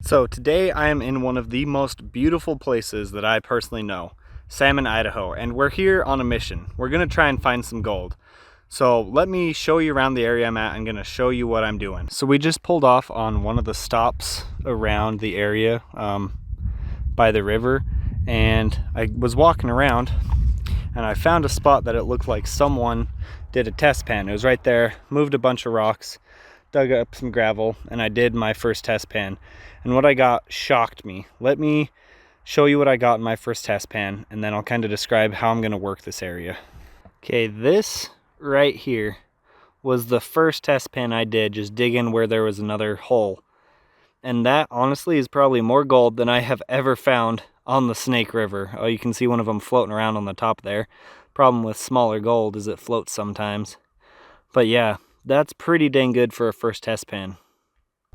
So today I am in one of the most beautiful places that I personally know, Salmon, Idaho, and we're here on a mission. We're gonna try and find some gold. So let me show you around the area I'm at. I'm gonna show you what I'm doing. So we just pulled off on one of the stops around the area by the river, and I was walking around and I found a spot that it looked like someone did a test pan. It was right there, moved a bunch of rocks, dug up some gravel, and I did my first test pan. And what I got shocked me. Let me show you what I got in my first test pan, and then I'll kind of describe how I'm gonna work this area. Okay, this right here was the first test pan I did, just digging where there was another hole. And that honestly is probably more gold than I have ever found on the Snake River. Oh, you can see one of them floating around on the top there. Problem with smaller gold is it floats sometimes. But yeah, that's pretty dang good for a first test pan.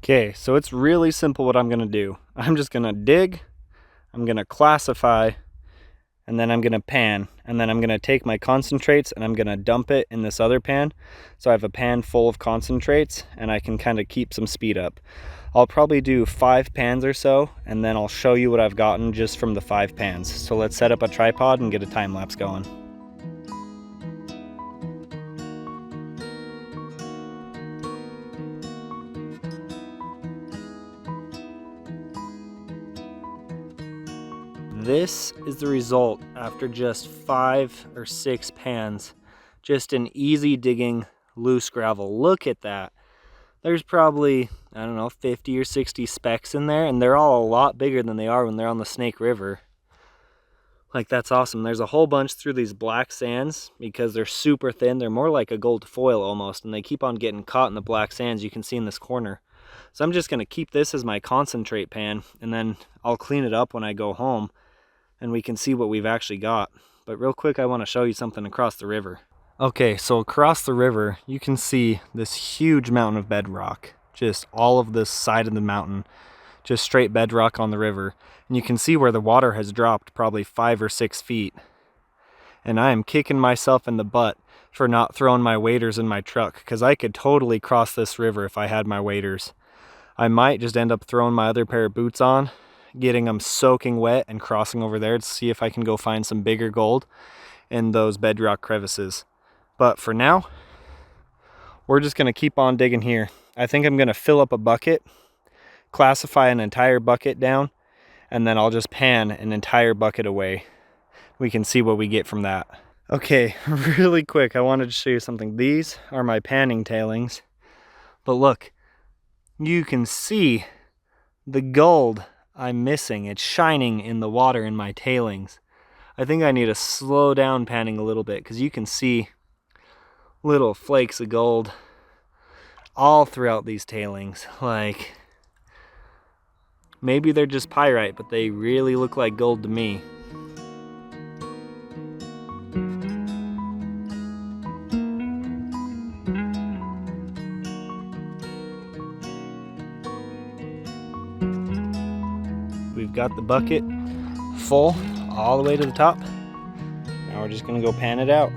Okay, so it's really simple what I'm gonna do. I'm just gonna dig, I'm gonna classify, and then I'm gonna pan. And then I'm gonna take my concentrates and I'm gonna dump it in this other pan. So I have a pan full of concentrates and I can kind of keep some speed up. I'll probably do 5 pans or so, and then I'll show you what I've gotten just from the 5 pans. So let's set up a tripod and get a time lapse going. This is the result after just 5 or 6 pans. Just an easy digging loose gravel. Look at that. There's probably, I don't know, 50 or 60 specks in there, and they're all a lot bigger than they are when they're on the Snake River. Like, that's awesome. There's a whole bunch through these black sands because they're super thin. They're more like a gold foil almost, and they keep on getting caught in the black sands you can see in this corner. So I'm just gonna keep this as my concentrate pan, and then I'll clean it up when I go home and we can see what we've actually got. But real quick, I wanna show you something across the river. Okay, so across the river, you can see this huge mountain of bedrock. Just all of this side of the mountain, just straight bedrock on the river. And you can see where the water has dropped probably 5 or 6 feet. And I am kicking myself in the butt for not throwing my waders in my truck, because I could totally cross this river if I had my waders. I might just end up throwing my other pair of boots on, getting them soaking wet and crossing over there to see if I can go find some bigger gold in those bedrock crevices. But for now, we're just gonna keep on digging here. I think I'm gonna fill up a bucket, classify an entire bucket down, and then I'll just pan an entire bucket away. We can see what we get from that. Okay, really quick, I wanted to show you something. These are my panning tailings, but look, you can see the gold I'm missing. It's shining in the water in my tailings. I think I need to slow down panning a little bit because you can see little flakes of gold all throughout these tailings. Like, maybe they're just pyrite, but they really look like gold to me. We've got the bucket full all the way to the top. Now we're just gonna go pan it out.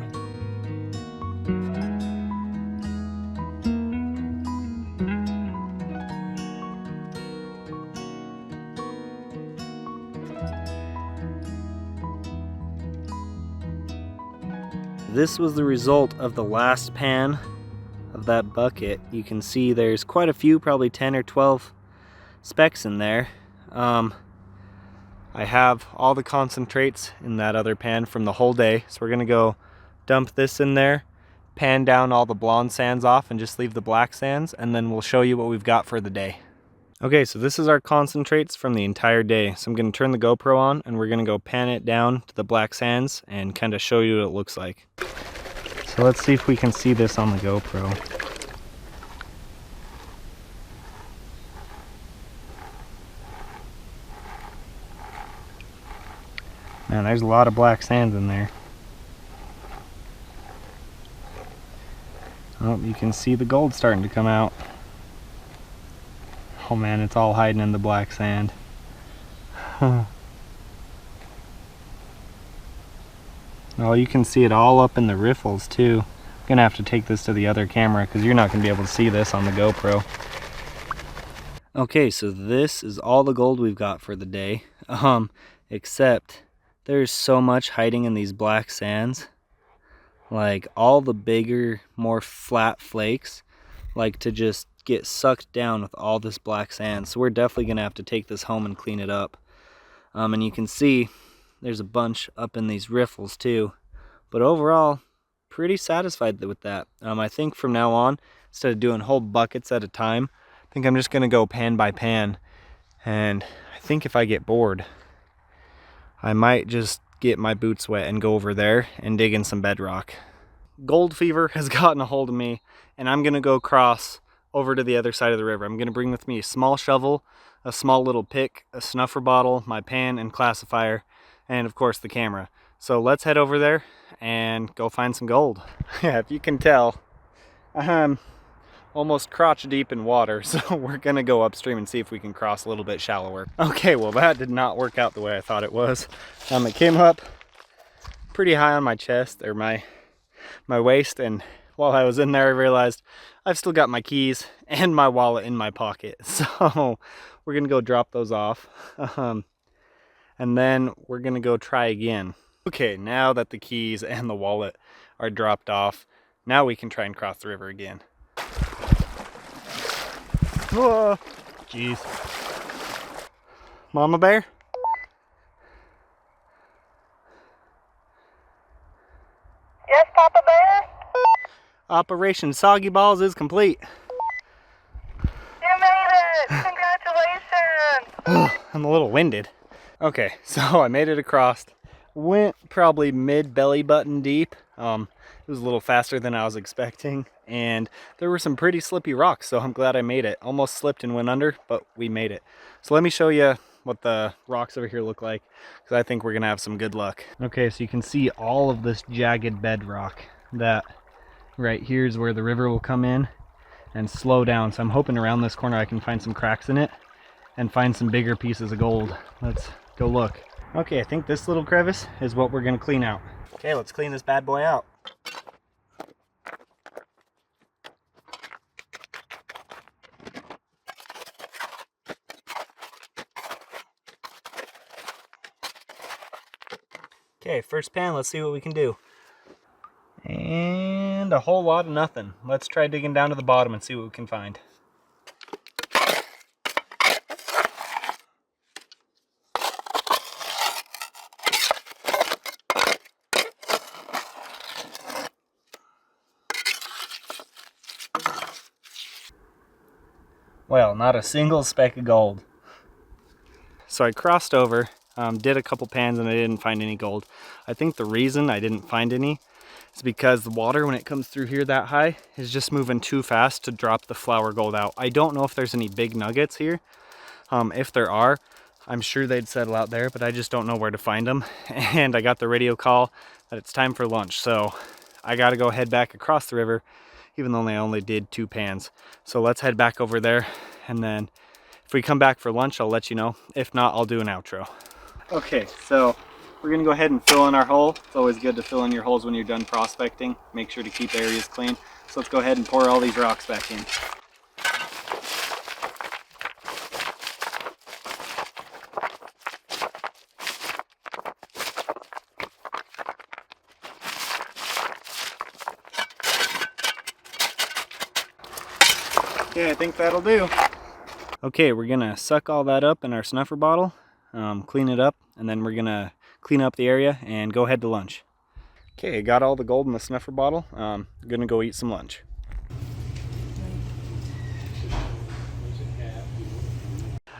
This was the result of the last pan of that bucket. You can see there's quite a few, probably 10 or 12 specks in there. I have all the concentrates in that other pan from the whole day, so we're gonna go dump this in there, pan down all the blonde sands off and just leave the black sands, and then we'll show you what we've got for the day. Okay, so this is our concentrates from the entire day. So I'm gonna turn the GoPro on and we're gonna go pan it down to the black sands and kind of show you what it looks like. So let's see if we can see this on the GoPro. Man, there's a lot of black sands in there. Oh, you can see the gold starting to come out. Oh man, it's all hiding in the black sand. Oh, you can see it all up in the riffles too. I'm gonna have to take this to the other camera because you're not gonna be able to see this on the GoPro. Okay, so this is all the gold we've got for the day. Except there's so much hiding in these black sands. Like all the bigger, more flat flakes like to just get sucked down with all this black sand. So we're definitely gonna have to take this home and clean it up. And you can see there's a bunch up in these riffles too. But overall, pretty satisfied with that. I think from now on, instead of doing whole buckets at a time, I think I'm just gonna go pan by pan. And I think if I get bored, I might just get my boots wet and go over there and dig in some bedrock. Gold fever has gotten a hold of me, and I'm gonna go cross over to the other side of the river. I'm gonna bring with me a small shovel, a small little pick, a snuffer bottle, my pan and classifier, and of course the camera. So let's head over there and go find some gold. Yeah, if you can tell, I'm almost crotch deep in water, so we're gonna go upstream and see if we can cross a little bit shallower. Okay, well that did not work out the way I thought it was. It came up pretty high on my chest, or my waist, and while I was in there I realized I've still got my keys and my wallet in my pocket. So we're gonna go drop those off, and then we're gonna go try again. Okay, now that the keys and the wallet are dropped off, now we can try and cross the river again. Whoa, jeez. Mama bear? Yes, Papa Bear? Operation Soggy Balls is complete. You made it! Congratulations! I'm a little winded. Okay, so I made it across. Went probably mid belly button deep. It was a little faster than I was expecting, and there were some pretty slippy rocks, so I'm glad I made it. Almost slipped and went under, but we made it. So let me show you what the rocks over here look like, because I think we're gonna have some good luck. Okay, so you can see all of this jagged bedrock. That right here is where the river will come in and slow down. So I'm hoping around this corner I can find some cracks in it and find some bigger pieces of gold. Let's go look. Okay, I think this little crevice is what we're gonna clean out. Okay, let's clean this bad boy out. Okay, first pan, let's see what we can do. And a whole lot of nothing. Let's try digging down to the bottom and see what we can find. Well, not a single speck of gold. So I crossed over, did a couple pans, and I didn't find any gold. I think the reason I didn't find any is because the water, when it comes through here that high, is just moving too fast to drop the flour gold out. I don't know if there's any big nuggets here. If there are, I'm sure they'd settle out there, but I just don't know where to find them. And I got the radio call that it's time for lunch, so I gotta go head back across the river, even though I only did 2 pans. So let's head back over there, and then if we come back for lunch, I'll let you know. If not, I'll do an outro. Okay, so we're gonna go ahead and fill in our hole. It's always good to fill in your holes when you're done prospecting. Make sure to keep areas clean. So let's go ahead and pour all these rocks back in. Okay, I think that'll do. Okay, we're gonna suck all that up in our snuffer bottle, clean it up, and then we're gonna clean up the area and go head to lunch. Okay, got all the gold in the snuffer bottle. Gonna go eat some lunch.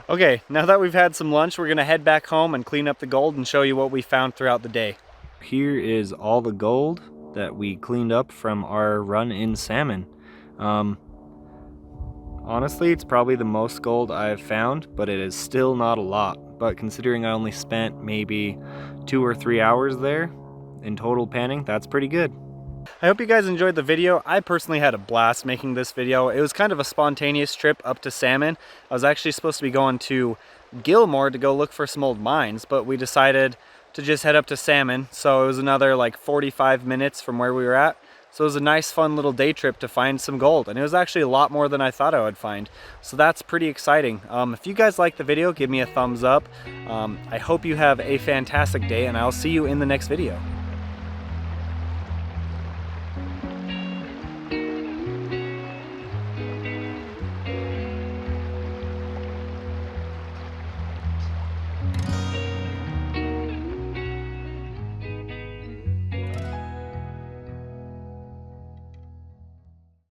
Okay, now that we've had some lunch, we're gonna head back home and clean up the gold and show you what we found throughout the day. Here is all the gold that we cleaned up from our run in Salmon. Honestly, it's probably the most gold I've found, but it is still not a lot. But considering I only spent maybe 2 or 3 hours there in total panning, that's pretty good. I hope you guys enjoyed the video. I personally had a blast making this video. It was kind of a spontaneous trip up to Salmon. I was actually supposed to be going to Gilmore to go look for some old mines, but we decided to just head up to Salmon. So it was another like 45 minutes from where we were at. So it was a nice fun little day trip to find some gold, and it was actually a lot more than I thought I would find. So that's pretty exciting. If you guys liked the video, give me a thumbs up. I hope you have a fantastic day, and I'll see you in the next video.